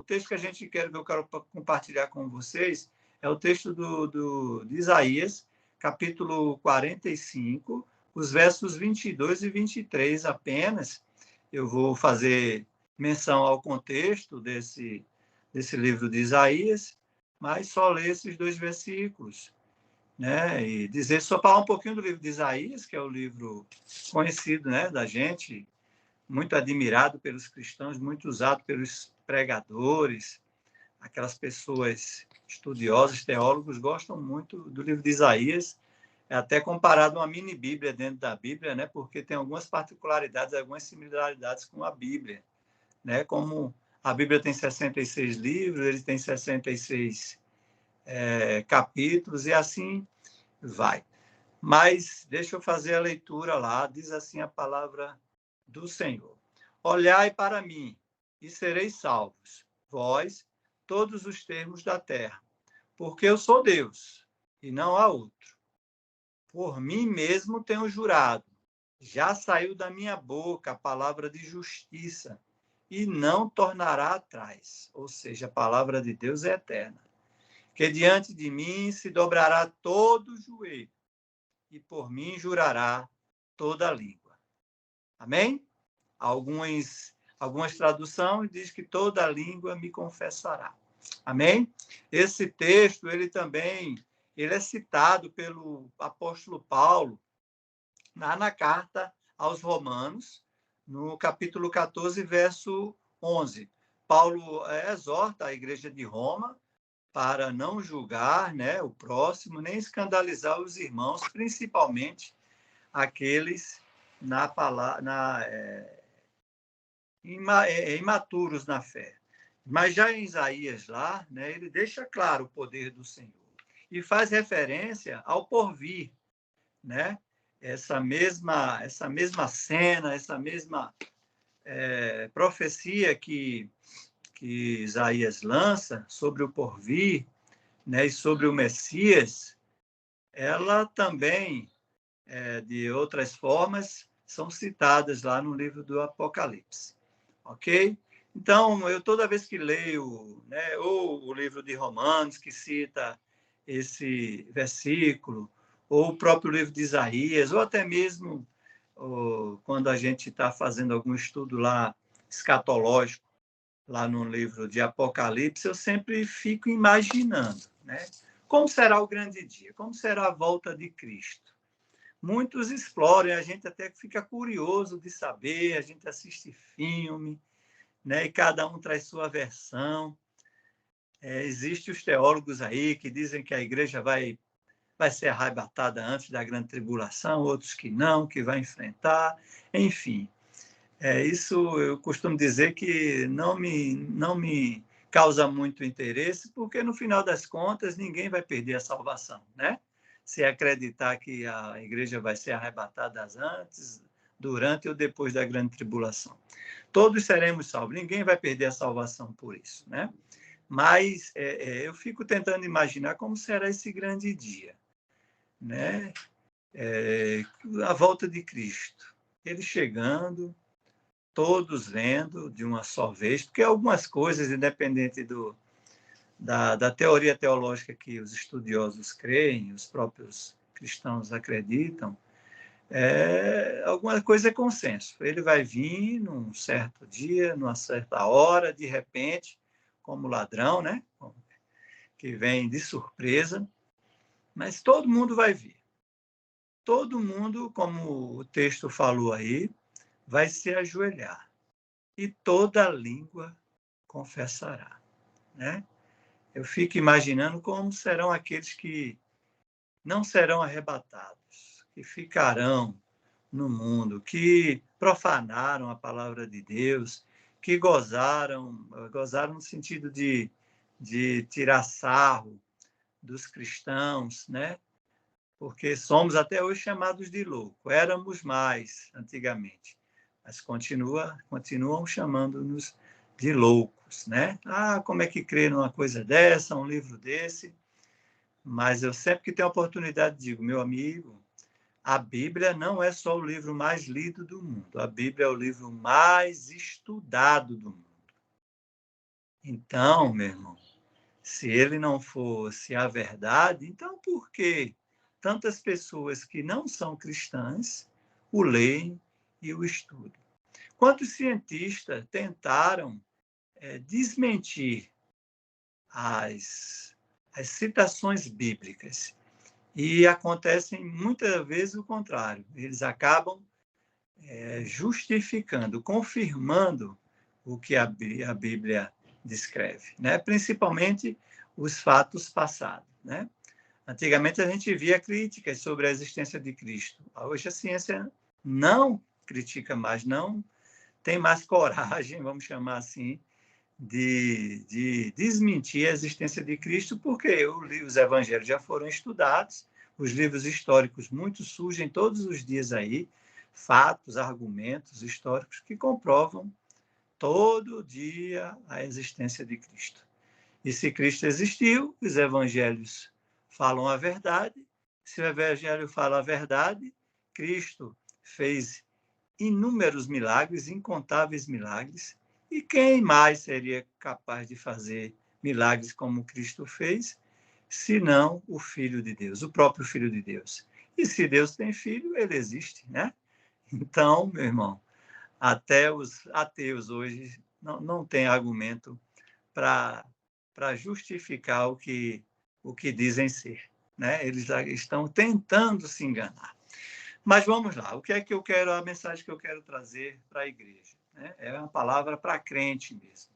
texto que eu quero compartilhar com vocês é o texto de Isaías, capítulo 45, os versos 22 e 23 apenas. Eu vou fazer menção ao contexto desse livro de Isaías, mas só ler esses 2 versículos, né? E dizer, só falar um pouquinho do livro de Isaías, que é o livro conhecido, né, da gente, muito admirado pelos cristãos, muito usado pelos pregadores, aquelas pessoas estudiosas, teólogos, gostam muito do livro de Isaías, é até comparado a uma mini Bíblia dentro da Bíblia, né? Porque tem algumas particularidades, algumas similaridades com a Bíblia, né? Como a Bíblia tem 66 livros, ele tem 66 capítulos, e assim vai. Mas deixa eu fazer a leitura lá, diz assim a palavra do Senhor. Olhai para mim, e sereis salvos, vós, todos os termos da terra, porque eu sou Deus, e não há outro. Por mim mesmo tenho jurado, já saiu da minha boca a palavra de justiça, e não tornará atrás. Ou seja, a palavra de Deus é eterna. Que diante de mim se dobrará todo o joelho, e por mim jurará toda a língua. Amém? Algumas traduções diz que toda a língua me confessará. Amém? Esse texto, ele é citado pelo apóstolo Paulo na carta aos Romanos, no capítulo 14, verso 11. Paulo exorta a igreja de Roma para não julgar, né, o próximo, nem escandalizar os irmãos, principalmente aqueles imaturos na fé. Mas já em Isaías lá, né, ele deixa claro o poder do Senhor e faz referência ao porvir, né? Essa mesma cena, essa mesma profecia que Isaías lança sobre o porvir, né, e sobre o Messias, ela também, de outras formas, são citadas lá no livro do Apocalipse. Ok? Então, eu toda vez que leio, né, ou o livro de Romanos, que cita esse versículo, ou o próprio livro de Isaías, ou até mesmo quando a gente está fazendo algum estudo lá escatológico, lá no livro de Apocalipse, eu sempre fico imaginando, né? Como será o grande dia? Como será a volta de Cristo? Muitos exploram, a gente até fica curioso de saber, a gente assiste filme, né? E cada um traz sua versão. Existem os teólogos aí que dizem que a igreja vai ser arrebatada antes da grande tribulação, outros que não, que vai enfrentar, enfim. Isso eu costumo dizer que não me causa muito interesse, porque no final das contas ninguém vai perder a salvação, né? Se acreditar que a igreja vai ser arrebatada antes, durante ou depois da grande tribulação. Todos seremos salvos, ninguém vai perder a salvação por isso, né? Mas eu fico tentando imaginar como será esse grande dia, né? A volta de Cristo, ele chegando, todos vendo de uma só vez, porque algumas coisas, independente da teoria teológica que os estudiosos creem, os próprios cristãos acreditam, alguma coisa é consenso. Ele vai vir num certo dia, numa certa hora, de repente, como ladrão, né? Que vem de surpresa, mas todo mundo vai vir. Todo mundo, como o texto falou aí, vai se ajoelhar e toda língua confessará, né? Eu fico imaginando como serão aqueles que não serão arrebatados, que ficarão no mundo, que profanaram a palavra de Deus, que gozaram no sentido de tirar sarro dos cristãos, né? Porque somos até hoje chamados de louco. Éramos mais antigamente, mas continuam chamando-nos de loucos, né? Ah, como é que crê numa coisa dessa, um livro desse? Mas eu sempre que tenho a oportunidade digo, meu amigo, a Bíblia não é só o livro mais lido do mundo, a Bíblia é o livro mais estudado do mundo. Então, meu irmão, se ele não fosse a verdade, então por que tantas pessoas que não são cristãs o leem e o estudam? Quantos cientistas tentaram desmentir as, as citações bíblicas? E acontecem muitas vezes o contrário. Eles acabam justificando, confirmando o que a Bíblia descreve, né? Principalmente os fatos passados, né? Antigamente a gente via críticas sobre a existência de Cristo. Hoje a ciência não critica mais, não tem mais coragem, vamos chamar assim, de desmentir a existência de Cristo, porque os evangelhos já foram estudados, os livros históricos, muitos surgem todos os dias aí, fatos, argumentos históricos que comprovam todo dia a existência de Cristo. E se Cristo existiu, os evangelhos falam a verdade. Se o evangelho fala a verdade, Cristo fez inúmeros milagres, incontáveis milagres. E quem mais seria capaz de fazer milagres como Cristo fez, senão o Filho de Deus, o próprio Filho de Deus? E se Deus tem filho, ele existe, né? Então, meu irmão, até os ateus hoje não têm argumento para justificar o que dizem ser, né? Eles estão tentando se enganar. Mas vamos lá, o que é que eu quero, a mensagem que eu quero trazer para a igreja, né? É uma palavra para crente mesmo,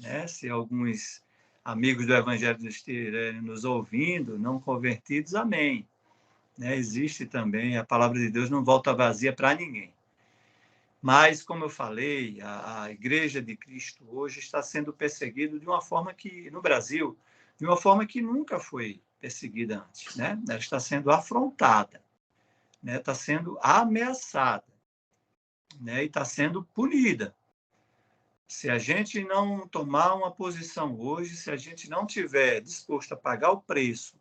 né? Se alguns amigos do Evangelho estiverem nos ouvindo, não convertidos, amém. Né? Existe também, a palavra de Deus não volta vazia para ninguém. Mas, como eu falei, a Igreja de Cristo hoje está sendo perseguida de uma forma que, no Brasil, de uma forma que nunca foi perseguida antes, né? Ela está sendo afrontada, né? Está sendo ameaçada, né? E está sendo punida. Se a gente não tomar uma posição hoje, se a gente não tiver disposto a pagar o preço,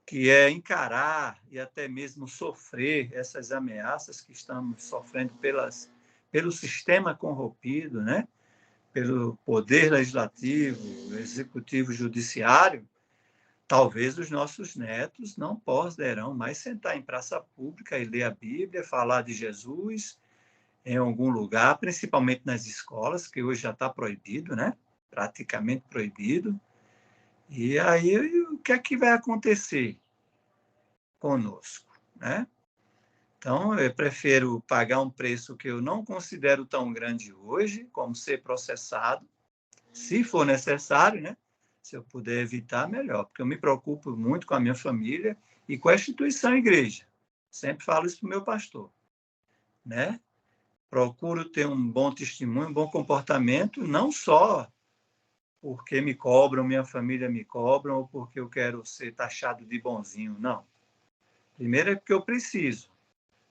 que é encarar e até mesmo sofrer essas ameaças que estamos sofrendo pelo sistema corrompido, né? Pelo poder legislativo, executivo, judiciário, talvez os nossos netos não poderão mais sentar em praça pública e ler a Bíblia, falar de Jesus em algum lugar, principalmente nas escolas, que hoje já está proibido, né? Praticamente proibido. E aí, o que é que vai acontecer conosco, né? Então, eu prefiro pagar um preço que eu não considero tão grande hoje, como ser processado, se for necessário, né? Se eu puder evitar, melhor, porque eu me preocupo muito com a minha família e com a instituição igreja. Sempre falo isso para o meu pastor, né? Procuro ter um bom testemunho, um bom comportamento, não só porque me cobram, minha família me cobram, ou porque eu quero ser taxado de bonzinho, não. Primeiro é porque eu preciso,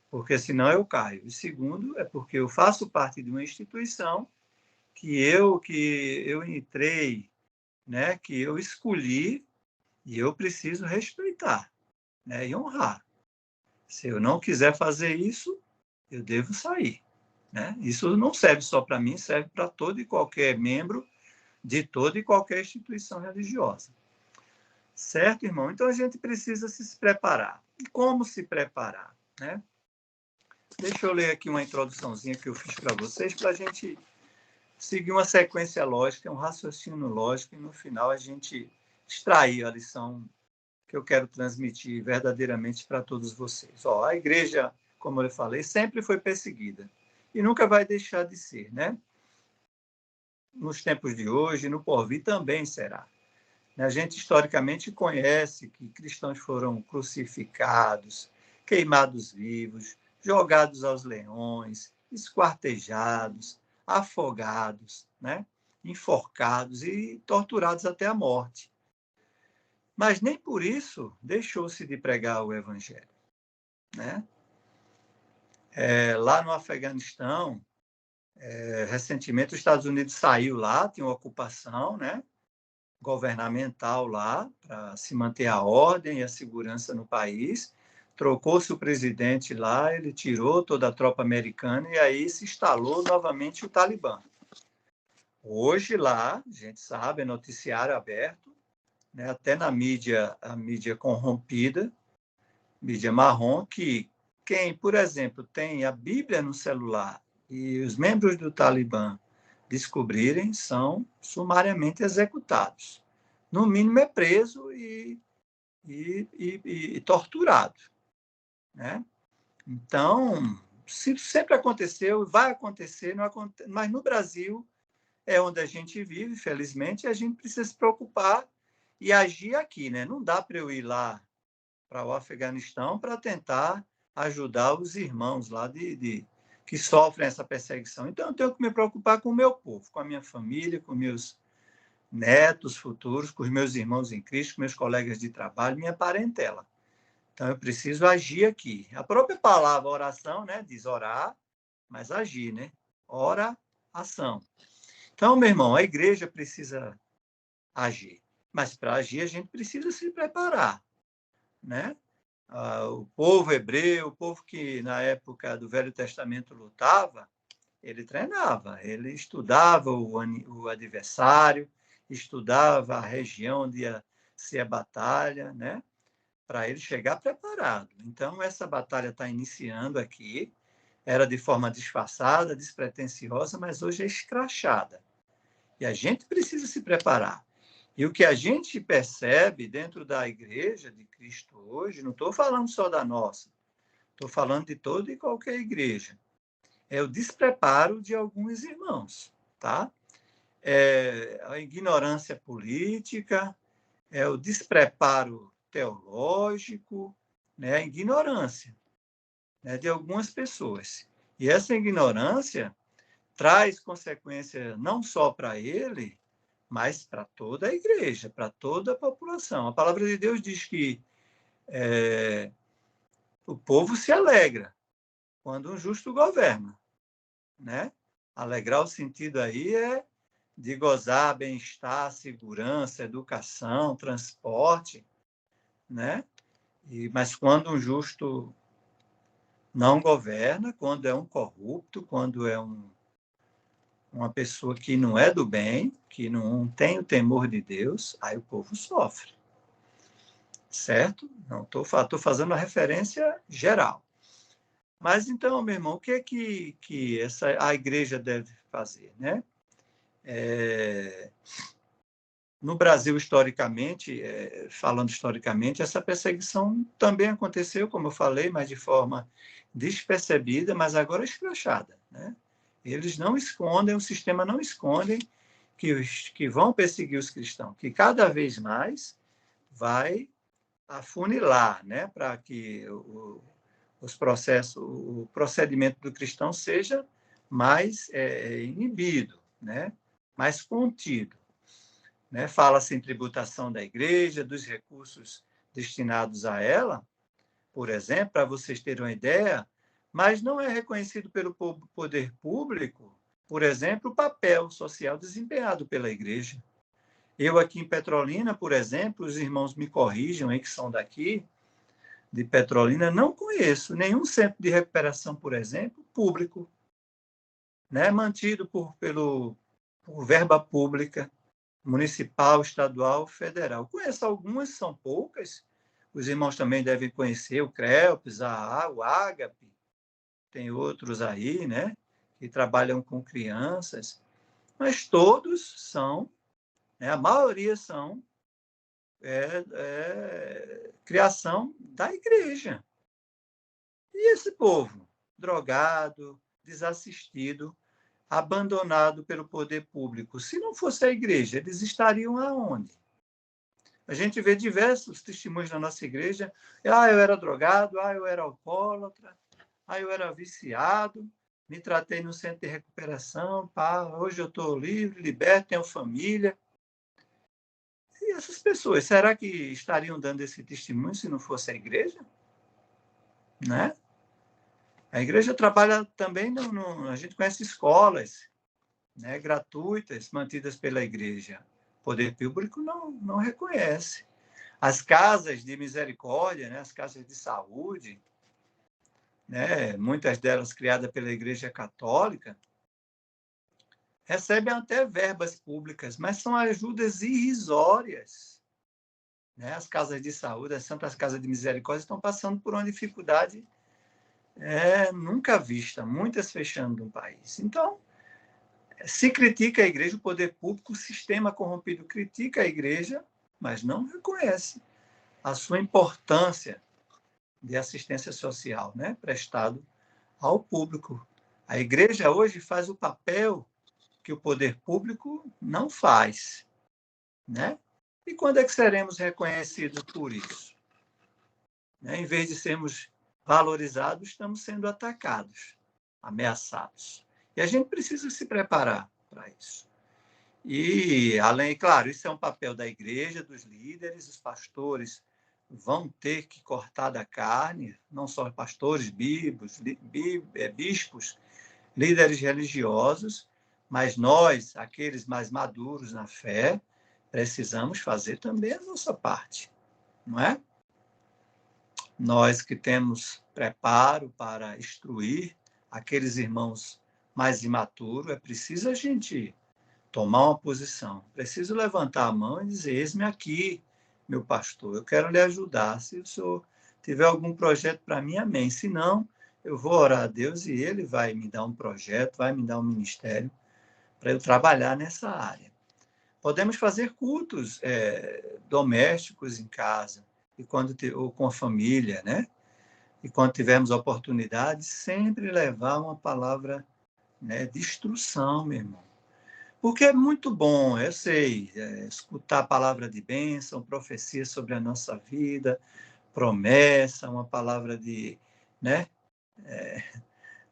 porque senão eu caio. E segundo é porque eu faço parte de uma instituição que eu entrei, né, que eu escolhi e eu preciso respeitar, né, e honrar. Se eu não quiser fazer isso, eu devo sair, né? Isso não serve só para mim, serve para todo e qualquer membro de toda e qualquer instituição religiosa. Certo, irmão? Então a gente precisa se preparar. E como se preparar, né? Deixa eu ler aqui uma introduçãozinha que eu fiz para vocês, para a gente seguir uma sequência lógica, um raciocínio lógico, e no final a gente extrair a lição que eu quero transmitir verdadeiramente para todos vocês. Ó, a igreja, como eu falei, sempre foi perseguida e nunca vai deixar de ser, né? Nos tempos de hoje, no porvir também será. A gente historicamente conhece que cristãos foram crucificados, queimados vivos, jogados aos leões, esquartejados, afogados, né? Enforcados e torturados até a morte. Mas nem por isso deixou-se de pregar o evangelho, né? Lá no Afeganistão, recentemente os Estados Unidos saiu lá, tinha uma ocupação, né, governamental lá, para se manter a ordem e a segurança no país. Trocou-se o presidente lá, ele tirou toda a tropa americana e aí se instalou novamente o Talibã. Hoje lá, a gente sabe, é noticiário aberto, né? Até na mídia, a mídia corrompida, mídia marrom, que quem, por exemplo, tem a Bíblia no celular e os membros do Talibã descobrirem, são sumariamente executados. No mínimo é preso e torturado, né? Então, sempre aconteceu, vai acontecer, mas no Brasil é onde a gente vive, felizmente, e a gente precisa se preocupar e agir aqui, né? Não dá para eu ir lá para o Afeganistão para tentar ajudar os irmãos lá que sofrem essa perseguição. Então, eu tenho que me preocupar com o meu povo, com a minha família, com meus netos futuros, com os meus irmãos em Cristo, com meus colegas de trabalho, minha parentela. Então, eu preciso agir aqui. A própria palavra oração, né, diz orar, mas agir, né? Ora, ação. Então, meu irmão, a igreja precisa agir. Mas para agir, a gente precisa se preparar, né? O povo hebreu, o povo que na época do Velho Testamento lutava, ele treinava, ele estudava o adversário, estudava a região onde ia ser a batalha, né? Para ele chegar preparado. Então, essa batalha está iniciando aqui, era de forma disfarçada, despretensiosa, mas hoje é escrachada. E a gente precisa se preparar. E o que a gente percebe dentro da igreja de Cristo hoje, não estou falando só da nossa, estou falando de toda e qualquer igreja, é o despreparo de alguns irmãos, tá? É a ignorância política, é o despreparo teológico, né? A ignorância, né, de algumas pessoas. E essa ignorância traz consequência não só para ele, mas para toda a igreja, para toda a população. A palavra de Deus diz que o povo se alegra quando um justo governa, né? Alegrar o sentido aí é de gozar bem-estar, segurança, educação, transporte, né? Mas quando um justo não governa, quando é um corrupto, quando é uma pessoa que não é do bem, que não tem o temor de Deus, aí o povo sofre. Certo? Não estou fazendo a referência geral. Mas então, meu irmão, o que é que a igreja deve fazer, né? No Brasil, historicamente, falando historicamente, essa perseguição também aconteceu, como eu falei, mas de forma despercebida, mas agora escrachada, né? Eles não escondem, o sistema não esconde que vão perseguir os cristãos, que cada vez mais vai afunilar, né, para que o procedimento do cristão seja mais inibido, né, mais contido. Né? Fala-se em tributação da igreja, dos recursos destinados a ela, por exemplo, para vocês terem uma ideia, mas não é reconhecido pelo poder público, por exemplo, o papel social desempenhado pela igreja. Eu aqui em Petrolina, por exemplo, os irmãos me corrijam aí que são daqui, de Petrolina, não conheço nenhum centro de recuperação, por exemplo, público, né, mantido por verba pública, municipal, estadual, federal. Conheço algumas, são poucas. Os irmãos também devem conhecer o CRELPS, o Ágape, tem outros aí, né, que trabalham com crianças, mas todos são, né, a maioria são criação da igreja. E esse povo, drogado, desassistido, abandonado pelo poder público, se não fosse a igreja, eles estariam aonde? A gente vê diversos testemunhos na nossa igreja. Eu era drogado, eu era alcoólatra, eu era viciado, me tratei no centro de recuperação, hoje eu estou livre, liberto, tenho família. E essas pessoas, será que estariam dando esse testemunho se não fosse a igreja? Né? A igreja trabalha também, a gente conhece escolas, né, gratuitas, mantidas pela igreja. O poder público não reconhece. As casas de misericórdia, né, as casas de saúde, né, muitas delas criadas pela Igreja Católica, recebem até verbas públicas, mas são ajudas irrisórias. Né? As casas de saúde, as Santas Casas de Misericórdia estão passando por uma dificuldade nunca vista, muitas fechando no país. Então, se critica a igreja, o poder público, o sistema corrompido critica a igreja, mas não reconhece a sua importância de assistência social, né, prestado ao público. A igreja hoje faz o papel que o poder público não faz, né? E quando é que seremos reconhecidos por isso? Né? Em vez de sermos valorizados, estamos sendo atacados, ameaçados. E a gente precisa se preparar para isso. E, além, claro, isso é um papel da igreja, dos líderes, os pastores vão ter que cortar da carne, não só pastores, bispos, líderes religiosos, mas nós, aqueles mais maduros na fé, precisamos fazer também a nossa parte, não é? Nós que temos preparo para instruir aqueles irmãos mais imaturos, é preciso a gente tomar uma posição. Preciso levantar a mão e dizer, eis-me aqui, meu pastor, eu quero lhe ajudar. Se o senhor tiver algum projeto para mim, amém. Se não, eu vou orar a Deus e ele vai me dar um projeto, vai me dar um ministério para eu trabalhar nessa área. Podemos fazer cultos domésticos em casa, ou com a família, né? E quando tivermos oportunidade, sempre levar uma palavra, né, de instrução, meu irmão. Porque é muito bom, eu sei, escutar a palavra de bênção, profecia sobre a nossa vida, promessa, uma palavra né,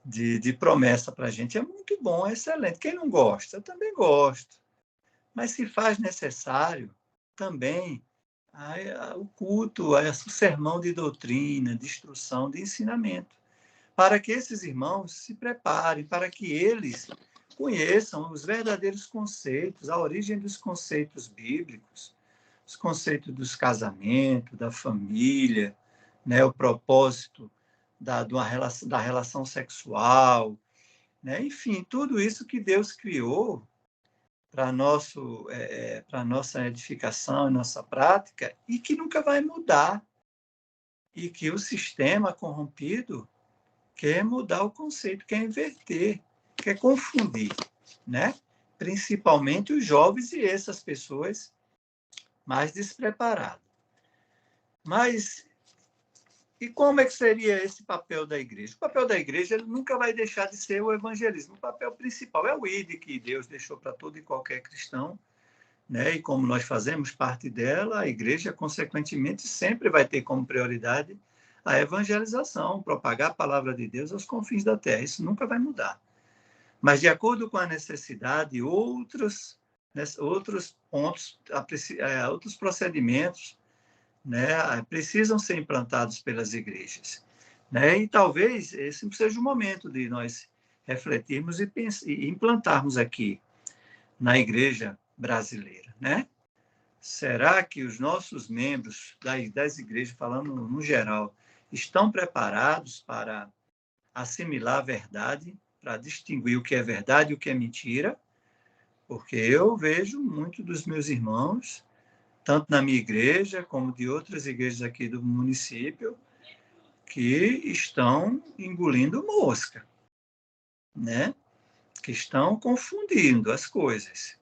de promessa para a gente. É muito bom, é excelente. Quem não gosta? Eu também gosto. Mas se faz necessário também o culto, o sermão de doutrina, de instrução, de ensinamento, para que esses irmãos se preparem, para que eles conheçam os verdadeiros conceitos, a origem dos conceitos bíblicos, os conceitos dos casamentos, da família, né, o propósito da relação sexual, né? Enfim, tudo isso que Deus criou para a nossa edificação, nossa prática, e que nunca vai mudar, e que o sistema corrompido quer mudar o conceito, quer inverter, quer confundir, né? Principalmente os jovens e essas pessoas mais despreparadas. Mas, e como é que seria esse papel da igreja? O papel da igreja ele nunca vai deixar de ser o evangelismo. O papel principal é o ID que Deus deixou para todo e qualquer cristão, né? E como nós fazemos parte dela, a igreja, consequentemente, sempre vai ter como prioridade a evangelização, propagar a palavra de Deus aos confins da terra. Isso nunca vai mudar. Mas, de acordo com a necessidade, outros pontos, outros procedimentos, né, precisam ser implantados pelas igrejas. Né? E talvez esse seja o momento de nós refletirmos e implantarmos aqui na igreja brasileira. Né? Será que os nossos membros das igrejas, falando no geral, estão preparados para assimilar a verdade, para distinguir o que é verdade e o que é mentira? Porque eu vejo muito dos meus irmãos, tanto na minha igreja como de outras igrejas aqui do município, que estão engolindo mosca, né? Que estão confundindo as coisas,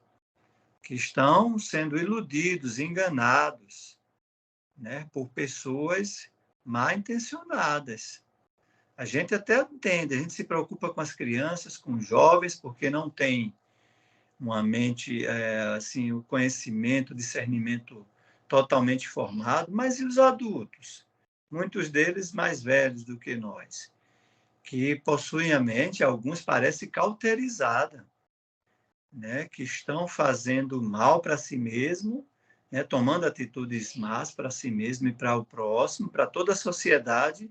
que estão sendo iludidos, enganados, né, por pessoas mal intencionadas. A gente até entende, a gente se preocupa com as crianças, com os jovens, porque não tem uma mente, assim, o conhecimento, o discernimento totalmente formado, mas e os adultos? Muitos deles mais velhos do que nós, que possuem a mente, alguns parecem cauterizada, né? Que estão fazendo mal para si mesmo, né? Tomando atitudes más para si mesmo e para o próximo, para toda a sociedade,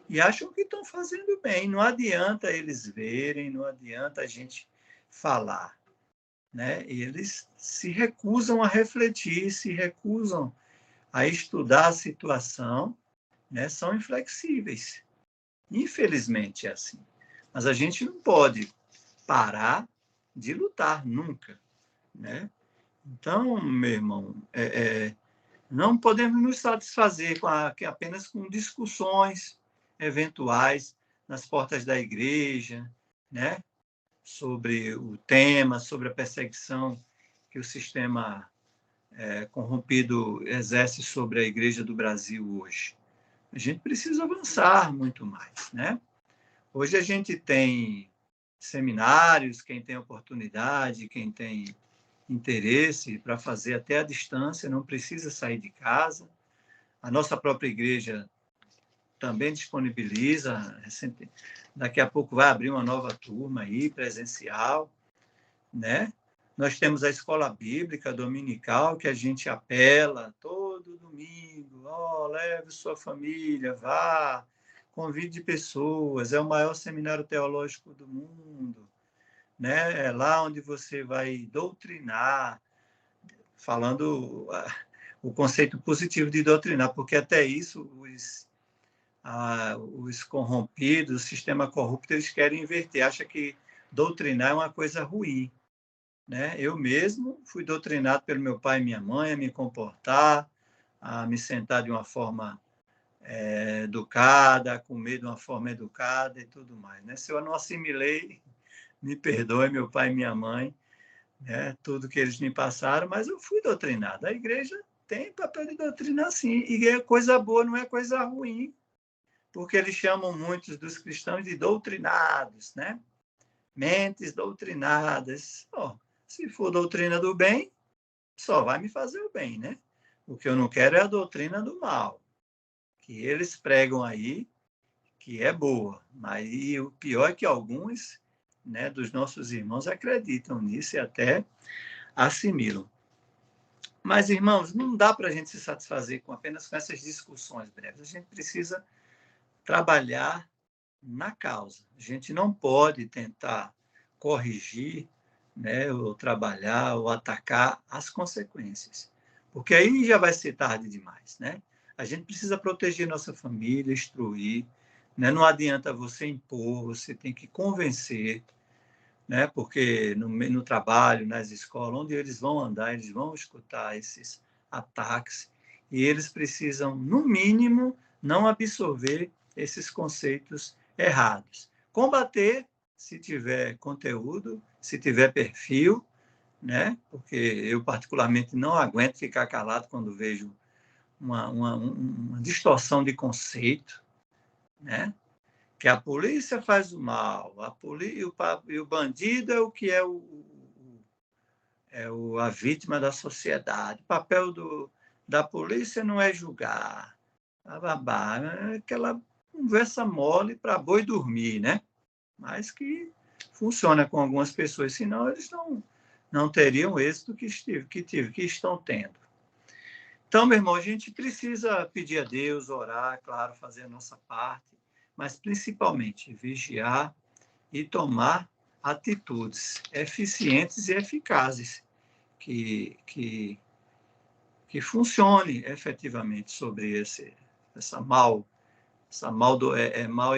e acham que estão fazendo bem. Não adianta eles verem, não adianta a gente falar. Né? Eles se recusam a refletir, se recusam a estudar a situação, né? São inflexíveis. Infelizmente é assim. Mas a gente não pode parar, de lutar, nunca, né? Então, meu irmão, não podemos nos satisfazer apenas com discussões eventuais nas portas da igreja, né? Sobre o tema, sobre a perseguição que o sistema corrompido exerce sobre a Igreja do Brasil hoje. A gente precisa avançar muito mais, né? Hoje a gente tem seminários, quem tem oportunidade, quem tem interesse para fazer até à distância, não precisa sair de casa. A nossa própria igreja também disponibiliza, daqui a pouco vai abrir uma nova turma aí, presencial, né? Nós temos a escola bíblica dominical, que a gente apela todo domingo, leve sua família, vá, convide pessoas, é o maior seminário teológico do mundo, né? É lá onde você vai doutrinar, falando o conceito positivo de doutrinar, porque até isso os corrompidos, o sistema corrupto, eles querem inverter, acham que doutrinar é uma coisa ruim, né? Eu mesmo fui doutrinado pelo meu pai e minha mãe a me comportar, a me sentar de uma forma educada, a comer de uma forma educada e tudo mais, né? Se eu não assimilei, me perdoe, meu pai e minha mãe, né? Tudo que eles me passaram, mas eu fui doutrinado. A igreja tem papel de doutrinar, sim, e é coisa boa, não é coisa ruim, porque eles chamam muitos dos cristãos de doutrinados, né? Mentes doutrinadas. Se for doutrina do bem, só vai me fazer o bem, né? O que eu não quero é a doutrina do mal, que eles pregam aí, que é boa. Mas o pior é que alguns, né, dos nossos irmãos acreditam nisso e até assimilam. Mas, irmãos, não dá para a gente se satisfazer apenas com essas discussões breves. A gente precisa trabalhar na causa. A gente não pode tentar corrigir, né, ou trabalhar, ou atacar as consequências, porque aí já vai ser tarde demais, né? A gente precisa proteger nossa família, instruir, né? Não adianta você impor, você tem que convencer, né? Porque no trabalho, nas escolas, onde eles vão andar, eles vão escutar esses ataques, e eles precisam, no mínimo, não absorver esses conceitos errados. Combater, se tiver conteúdo, se tiver perfil, né? Porque eu, particularmente, não aguento ficar calado quando vejo uma distorção de conceito, né? Que a polícia faz o mal, e o bandido é o que é a vítima da sociedade. O papel da polícia não é julgar, é aquela conversa mole para boi dormir, né? Mas que funciona com algumas pessoas, senão eles não teriam o êxito que estão tendo. Então, meu irmão, a gente precisa pedir a Deus, orar, claro, fazer a nossa parte, mas principalmente vigiar e tomar atitudes eficientes e eficazes que funcione efetivamente sobre essa mal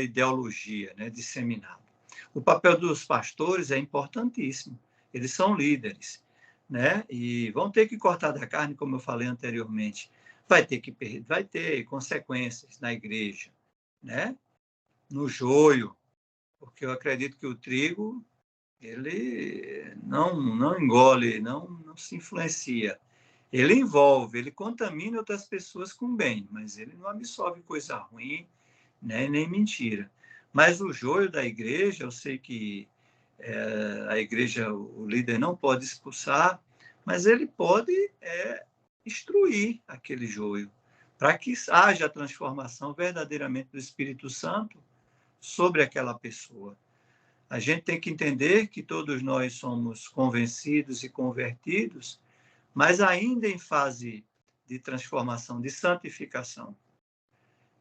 ideologia, né, disseminada. O papel dos pastores é importantíssimo. Eles são líderes, né? E vão ter que cortar da carne, como eu falei anteriormente. Vai ter consequências na igreja, né? No joio, porque eu acredito que o trigo ele não engole, não se influencia. Ele envolve, ele contamina outras pessoas com bem, mas ele não absorve coisa ruim, né, nem mentira. Mas o joio da igreja, eu sei que a igreja, o líder não pode expulsar, mas ele pode instruir aquele joio, para que haja a transformação verdadeiramente do Espírito Santo sobre aquela pessoa. A gente tem que entender que todos nós somos convencidos e convertidos, mas ainda em fase de transformação, de santificação.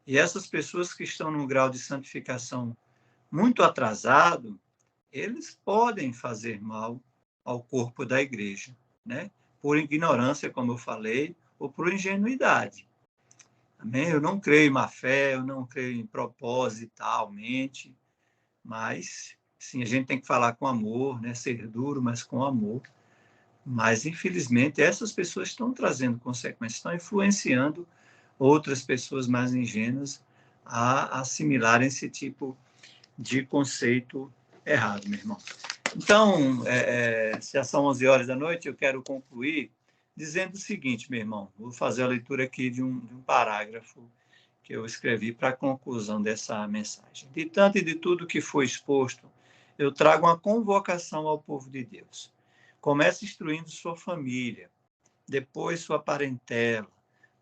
E essas pessoas que estão num grau de santificação muito atrasado, eles podem fazer mal ao corpo da igreja, né? Por ignorância, como eu falei, ou por ingenuidade. Amém? Eu não creio em má fé, eu não creio em propositalmente, mas Sim, a gente tem que falar com amor, né? Ser duro, mas com amor. Mas, infelizmente, essas pessoas estão trazendo consequências, estão influenciando outras pessoas mais ingênuas a assimilarem esse tipo de conceito errado, meu irmão. Então, se já são 11 horas da noite, eu quero concluir dizendo o seguinte, meu irmão. Vou fazer a leitura aqui de um parágrafo que eu escrevi para a conclusão dessa mensagem. De tanto e de tudo que foi exposto, eu trago uma convocação ao povo de Deus. Comece instruindo sua família, depois sua parentela,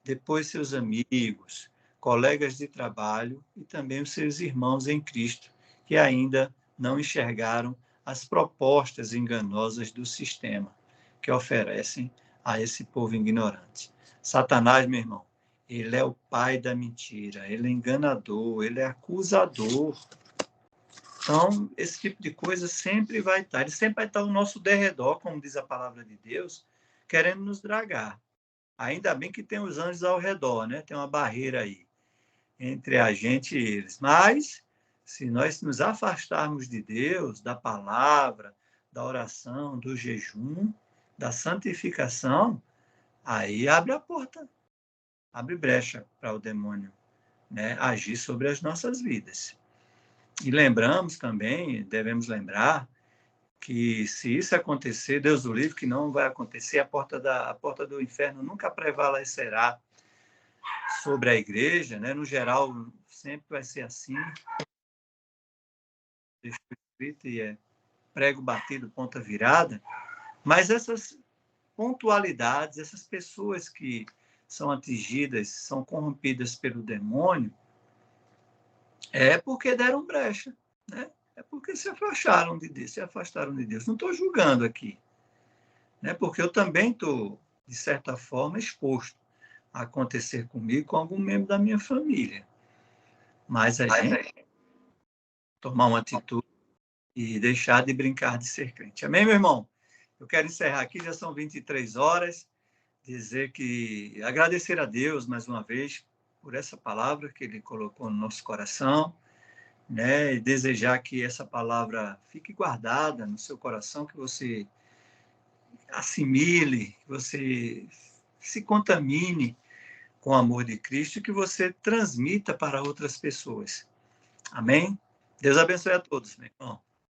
depois seus amigos, colegas de trabalho e também os seus irmãos em Cristo, que ainda não enxergaram as propostas enganosas do sistema que oferecem a esse povo ignorante. Satanás, meu irmão, ele é o pai da mentira, ele é enganador, ele é acusador. Então, esse tipo de coisa sempre vai estar, ele sempre vai estar ao nosso derredor, como diz a palavra de Deus, querendo nos dragar. Ainda bem que tem os anjos ao redor, né? Tem uma barreira aí entre a gente e eles. Mas, se nós nos afastarmos de Deus, da palavra, da oração, do jejum, da santificação, aí abre a porta, abre brecha para o demônio, né, agir sobre as nossas vidas. E lembramos também, devemos lembrar, que se isso acontecer, Deus o livre, que não vai acontecer, a porta do inferno nunca prevalecerá sobre a igreja, né? No geral, sempre vai ser assim, escrito e é prego batido, ponta virada, mas essas pontualidades, essas pessoas que são atingidas, são corrompidas pelo demônio, é porque deram brecha, né? É porque se afastaram de Deus, se afastaram de Deus. Não estou julgando aqui, né? Porque eu também estou, de certa forma, exposto a acontecer comigo com algum membro da minha família. Mas a gente tomar uma atitude e deixar de brincar de ser crente. Amém, meu irmão? Eu quero encerrar aqui, já são 23 horas, dizer que agradecer a Deus mais uma vez por essa palavra que Ele colocou no nosso coração, né? E desejar que essa palavra fique guardada no seu coração, que você assimile, que você se contamine com o amor de Cristo e que você transmita para outras pessoas. Amém? Deus abençoe a todos, meu irmão.